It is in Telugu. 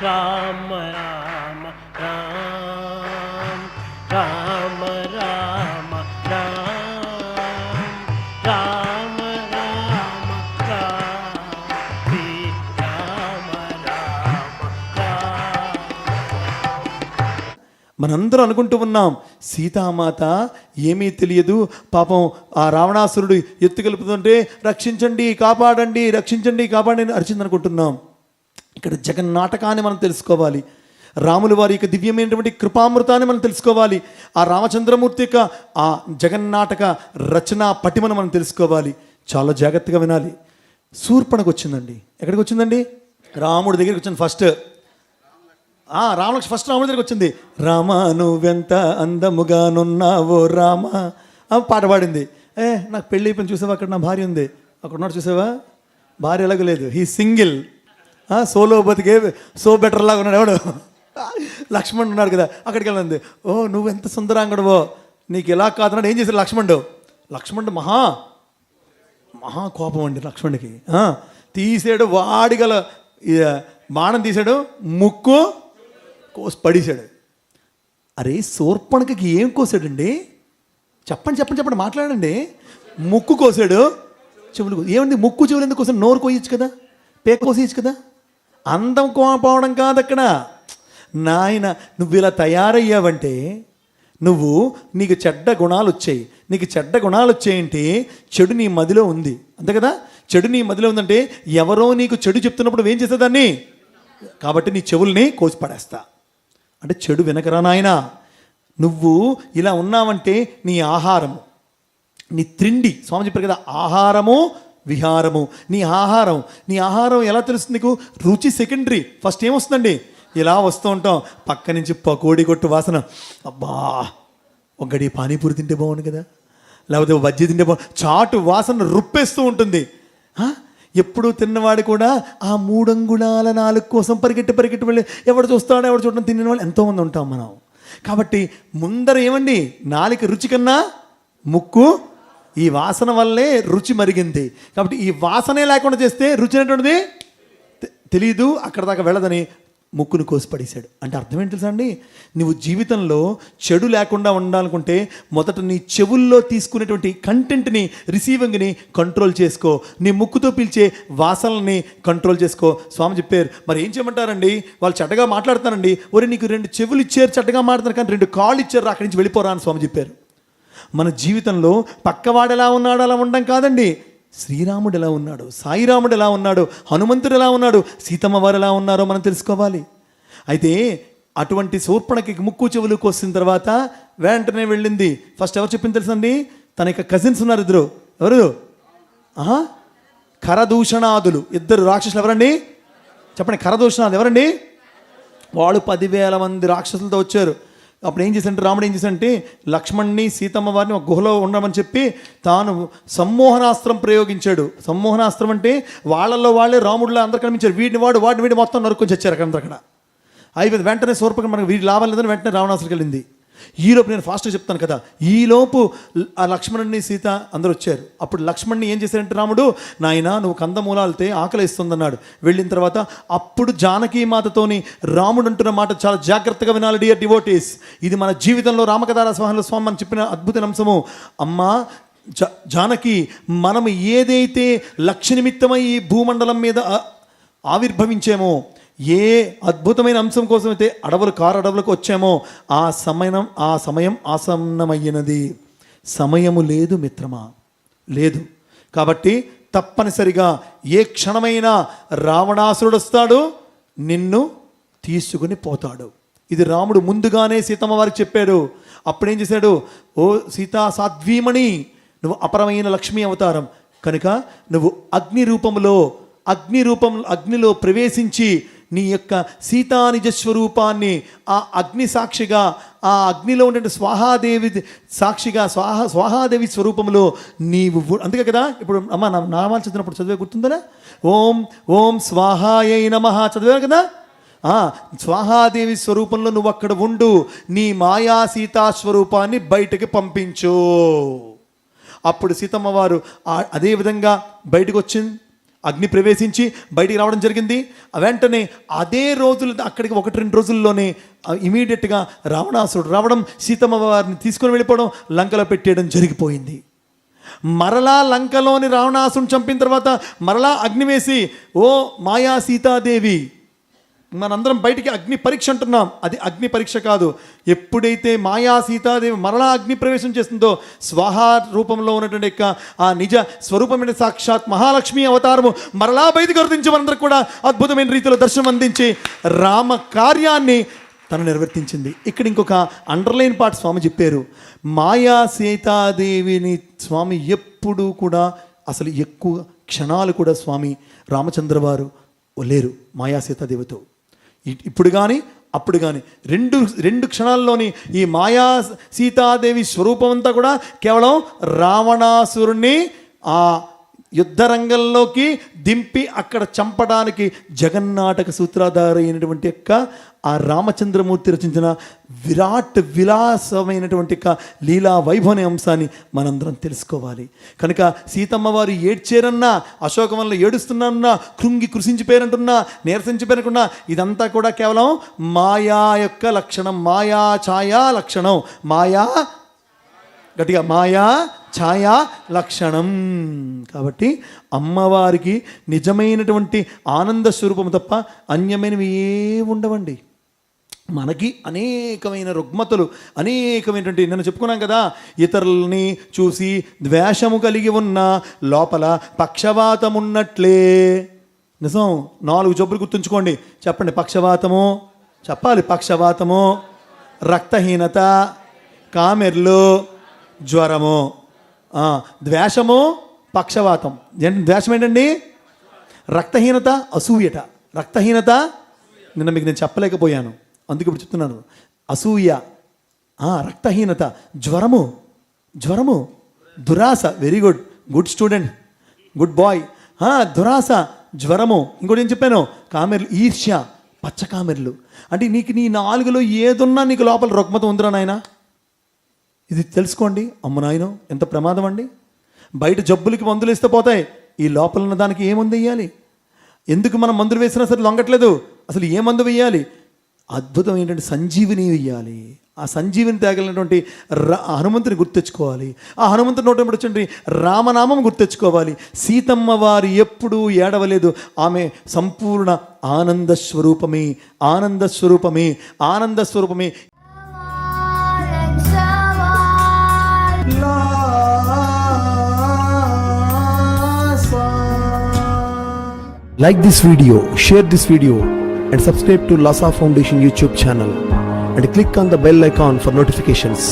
రామ రామ రామ రామ రామ రామ రామ రామ రామ రామ. మనందరం అనుకుంటూ ఉన్నాం సీతామాత ఏమీ తెలియదు, పాపం ఆ రావణాసురుడు ఎత్తుకెలుపుతుంటే రక్షించండి కాపాడండి రక్షించండి కాపాడండి అని అరిచింది అనుకుంటున్నాం. ఇక్కడ జగన్నాటకాన్ని మనం తెలుసుకోవాలి. రాముల వారి యొక్క దివ్యమైనటువంటి కృపామృతాన్ని మనం తెలుసుకోవాలి. ఆ రామచంద్రమూర్తి యొక్క ఆ జగన్నాటక రచన పటిమను మనం తెలుసుకోవాలి. చాలా జాగ్రత్తగా వినాలి. శూర్పణకు వచ్చిందండి. ఎక్కడికి వచ్చిందండి? రాముడి దగ్గరికి వచ్చింది. ఫస్ట్ రామలక్ష్మి ఫస్ట్ రాముడి దగ్గరికి వచ్చింది. రామ నువ్వెంత అందముగానున్నావో రామ పాట పాడింది. నాకు పెళ్ళి అయిపోయింది చూసావా, అక్కడ నా భార్య ఉంది, అక్కడ ఉన్నాడు చూసావా, భార్య ఎలాగో లేదు, హీ సింగిల్, సోలో బతికే సో బెటర్ లాగా ఉన్నాడు. ఎవడు? లక్ష్మణుడు ఉన్నాడు కదా, అక్కడికి వెళ్ళింది. ఓ నువ్వు ఎంత సుందరాంగడవో, నీకు ఎలా కాదన్నాడు. ఏం చేశాడు లక్ష్మణుడు మహా కోపం అండి లక్ష్మణుడికి. తీసాడు, వాడిగల బాణం తీశాడు, ముక్కు కోసి పడేశాడు. అరే శూర్పణఖకి ఏం కోసాడండి? చెప్పండి మాట్లాడండి. ముక్కు కోసాడు, చెవులు ఏమండి? ముక్కు చెవులు ఎందుకు కోసాడు? నోరు కోయచ్చు కదా, పేక కోసేయచ్చు కదా. అందం కోపోవడం కాదు అక్కడ. నాయన నువ్వు ఇలా తయారయ్యావంటే నీకు చెడ్డ గుణాలు వచ్చాయి. నీకు చెడ్డ గుణాలు వచ్చాయంటే చెడు నీ మదిలో ఉంది, అంతే కదా. చెడు నీ మదిలో ఉందంటే ఎవరో నీకు చెడు చెప్తున్నప్పుడు ఏం చేసేదాన్ని? కాబట్టి నీ చెవుల్ని కోసి పడేస్తా అంటే చెడు వినకరా నాయన. నువ్వు ఇలా ఉన్నావంటే నీ ఆహారము, నీ తిండి, స్వామి చెప్పారు కదా, ఆహారము విహారము. నీ ఆహారం ఎలా తెలుస్తుంది నీకు? రుచి సెకండరీ. ఫస్ట్ ఏమొస్తుందండి? ఇలా వస్తూ ఉంటాం, పక్క నుంచి పకోడీ కొట్టు వాసన, అబ్బా ఒక్కడి పానీపూరి తింటే బాగుంది కదా, లేకపోతే బజ్జీ తింటే బాగుంది, చాటు వాసన రుప్పేస్తూ ఉంటుంది. ఎప్పుడు తిన్నవాడు కూడా ఆ 3 అంగుళాల 4 కోసం పరిగెట్టి వెళ్ళి ఎవడు చూస్తాడో ఎవడు చూడడం తిన్న వాళ్ళు ఎంతోమంది ఉంటాం మనం. కాబట్టి ముందర ఏమండి, నాలుక రుచి కన్నా ముక్కు ఈ వాసన వల్లే రుచి మరిగింది. కాబట్టి ఈ వాసనే లేకుండా చేస్తే రుచి అనేటువంటిది తెలీదు, అక్కడ దాకా వెళ్ళదని ముక్కును కోసి పడేశాడు. అంటే అర్థం ఏంటి తెలుసా అండి? నువ్వు జీవితంలో చెడు లేకుండా ఉండాలనుకుంటే మొదట నీ చెవుల్లో తీసుకునేటువంటి కంటెంట్ని, రిసీవింగ్ని కంట్రోల్ చేసుకో. నీ ముక్కుతో పీల్చే వాసనల్ని కంట్రోల్ చేసుకో. స్వామి చెప్పారు. మరి ఏం చేయమంటారండి? వాళ్ళు చెడ్డగా మాట్లాడుతారండి. ఒరే నీకు 2 చెవులు ఇచ్చారు, చెడ్డగా మాట్లాడుతారు, కానీ 2 కాళ్ళు ఇచ్చారు, అక్కడి నుంచి వెళ్ళిపోరా అని స్వామి చెప్పారు. మన జీవితంలో పక్కవాడు ఎలా ఉన్నాడో అలా ఉండడం కాదండి. శ్రీరాముడు ఎలా ఉన్నాడు, సాయిరాముడు ఎలా ఉన్నాడు, హనుమంతుడు ఎలా ఉన్నాడు, సీతమ్మ వారు ఎలా ఉన్నారో మనం తెలుసుకోవాలి. అయితే అటువంటి శూర్పణఖకి ముక్కు చెవులు కోసిన తర్వాత వెంటనే వెళ్ళింది. ఫస్ట్ ఎవరు చెప్పింది తెలుసండి? తన యొక్క కజిన్స్ ఉన్నారు, 2. ఎవరు? ఖరదూషణాదులు, 2 రాక్షసులు. ఎవరండి చెప్పండి? ఖరదూషణాదులు ఎవరండి? వాళ్ళు 10,000 మంది రాక్షసులతో వచ్చారు. అప్పుడు ఏం చేశాడంటే రాముడు ఏం చేశాడంటే లక్ష్మణ్ని సీతమ్మ వారిని ఒక గుహలో ఉండమని చెప్పి తాను సమ్మోహనాస్త్రం ప్రయోగించాడు. సమ్మోహనాస్త్రం అంటే వాళ్ళల్లో వాళ్ళే రాముడిలో అందరు కనిపించారు. వాడిని మొత్తం నరుక్కొని చచ్చారు అక్కడ. అయిపోయింది. వెంటనే శూర్పణఖ మనకు వీడి లాభం లేదని వెంటనే రావణాసుడికి వెళ్ళింది. ఈలోపు నేను ఫాస్ట్గా చెప్తాను కదా, ఈలోపు ఆ లక్ష్మణుని సీత అందరూ వచ్చారు. అప్పుడు లక్ష్మణ్ని ఏం చేశారంటే రాముడు, నాయన నువ్వు కందమూలాలతే ఆకలి ఇస్తుందన్నాడు. వెళ్ళిన తర్వాత అప్పుడు జానకీ మాతతోని రాముడు అంటున్న మాట చాలా జాగ్రత్తగా వినాలి డియర్ డివోటీస్. ఇది మన జీవితంలో రామకథారసవాహనుల స్వామి మనం చెప్పిన అద్భుత అంశము. అమ్మా జానకి, మనం ఏదైతే లక్ష్య నిమిత్తమై ఈ భూమండలం మీద ఆవిర్భవించామో, ఏ అద్భుతమైన అంశం కోసమైతే అడవులకు వచ్చామో ఆ సమయం ఆసన్నమయ్యినది. సమయము లేదు మిత్రమా, లేదు. కాబట్టి తప్పనిసరిగా ఏ క్షణమైనా రావణాసురుడు వస్తాడు, నిన్ను తీసుకుని పోతాడు. ఇది రాముడు ముందుగానే సీతమ్మ వారికి చెప్పాడు. అప్పుడేం చేశాడు? ఓ సీతా సాధ్వీమణి, నువ్వు అపరమైన లక్ష్మీ అవతారం కనుక నువ్వు అగ్నిలో ప్రవేశించి నీ యొక్క సీతా నిజస్వరూపాన్ని ఆ అగ్ని సాక్షిగా, ఆ అగ్నిలో ఉండే స్వాహాదేవి సాక్షిగా, స్వాహాదేవి స్వరూపంలో నీవు, అందుకే కదా ఇప్పుడు అమ్మ నామాలు చదివినప్పుడు చదివే గుర్తుందా? ఓం స్వాహాయై నమః చదివారు కదా. స్వాహాదేవి స్వరూపంలో నువ్వు అక్కడ ఉండు, నీ మాయా సీతా స్వరూపాన్ని బయటకి పంపించు. అప్పుడు సీతమ్మ వారు అదేవిధంగా బయటకు వచ్చింది. అగ్ని ప్రవేశించి బయటికి రావడం జరిగింది. వెంటనే అదే రోజులు అక్కడికి 1-2 రోజుల్లోనే ఇమీడియట్గా రావణాసురుడు రావడం, సీతమ్మ వారిని తీసుకొని వెళ్ళిపోవడం, లంకలో పెట్టేయడం జరిగిపోయింది. మరలా లంకలోని రావణాసురుని చంపిన తర్వాత మరలా అగ్ని వేసి, ఓ మాయా సీతాదేవి, మనందరం బయటికి అగ్ని పరీక్ష అంటున్నాం, అది అగ్ని పరీక్ష కాదు. ఎప్పుడైతే మాయా సీతాదేవి మరలా అగ్ని ప్రవేశం చేస్తుందో, స్వాహా రూపంలో ఉన్నటువంటి యొక్క ఆ నిజ స్వరూపమైన సాక్షాత్ మహాలక్ష్మి అవతారము మరలా బయటికి గుర్తించి మనందరూ కూడా అద్భుతమైన రీతిలో దర్శనం అందించి రామ కార్యాన్ని తను నిర్వర్తించింది. ఇక్కడ ఇంకొక అండర్లైన్ పార్ట్ స్వామి చెప్పారు. మాయా సీతాదేవిని స్వామి ఎప్పుడూ కూడా అసలు ఎక్కువ క్షణాలు కూడా స్వామి రామచంద్ర వారు లేరు మాయా సీతాదేవితో. ఇప్పుడు కానీ అప్పుడు కానీ రెండు క్షణాల్లోని ఈ మాయా సీతాదేవి స్వరూపం అంతా కూడా కేవలం రావణాసురుణ్ణి ఆ యుద్ధ రంగంలోకి దింపి అక్కడ చంపడానికి జగన్నాటక సూత్రధారి అయినటువంటి యొక్క ఆ రామచంద్రమూర్తి రచించిన విరాట్ విలాసమైనటువంటి యొక్క లీలా వైభవన అంశాన్ని మనందరం తెలుసుకోవాలి. కనుక సీతమ్మ వారు ఏడ్చేరన్నా, అశోకవనంలో ఏడుస్తున్నారన్నా, కృంగి కృషించిపోయారంటున్నా, నీరసించిపోయారనుకున్నా, ఇదంతా కూడా కేవలం మాయా యొక్క లక్షణం, మాయా ఛాయా లక్షణం, మాయా గట్టిగా మాయా ఛాయా లక్షణం. కాబట్టి అమ్మవారికి నిజమైనటువంటి ఆనంద స్వరూపం తప్ప అన్యమైనవి ఏ ఉండవండి. మనకి అనేకమైన రుగ్మతలు, అనేకమైనటువంటి నేను చెప్పుకున్నాం కదా, ఇతరులని చూసి ద్వేషము కలిగి ఉన్న లోపల పక్షవాతం ఉన్నట్లే. నిజం. 4 జబ్బులు గుర్తుంచుకోండి. చెప్పండి. పక్షవాతము చెప్పాలి. పక్షవాతము, రక్తహీనత, కామెర్లు, జ్వరము, ద్వేషము, పక్షవాతం. ద్వేషం ఏంటండి? రక్తహీనత, అసూయట. రక్తహీనత నిన్న మీకు నేను చెప్పలేకపోయాను, అందుకే ఇప్పుడు చెప్తున్నాను. అసూయ, రక్తహీనత, జ్వరము, దురాశ. Very good, good student, good boy. దురాశ, జ్వరము. ఇంకోటి ఏం చెప్పాను? కామెర్లు, ఈర్ష్య, పచ్చ కామెర్లు. అంటే నీకు నీ 4లో ఏదున్నా నీకు లోపల రుగ్మత ఉందిరా నాయన. ఇది తెలుసుకోండి. అమ్మ నాయనో ఎంత ప్రమాదం అండి. బయట జబ్బులకి మందులు ఇస్తే పోతాయి, ఈ లోపల ఉన్న దానికి ఏ మందు వేయాలి? ఎందుకు మనం మందులు వేసినా సరే లొంగట్లేదు, అసలు ఏ మందు వేయాలి? అద్భుతం ఏంటంటే సంజీవిని వేయాలి. ఆ సంజీవిని తేగలిగినటువంటి హనుమంతుని గుర్తెచ్చుకోవాలి. ఆ హనుమంతుని నోట వచ్చి రామనామం గుర్తెచ్చుకోవాలి. సీతమ్మ వారు ఎప్పుడూ ఏడవలేదు. ఆమె సంపూర్ణ ఆనంద స్వరూపమే, ఆనంద స్వరూపమే, ఆనంద స్వరూపమే. Like this video, share this video and subscribe to Lhasa Foundation YouTube channel and click on the bell icon for notifications.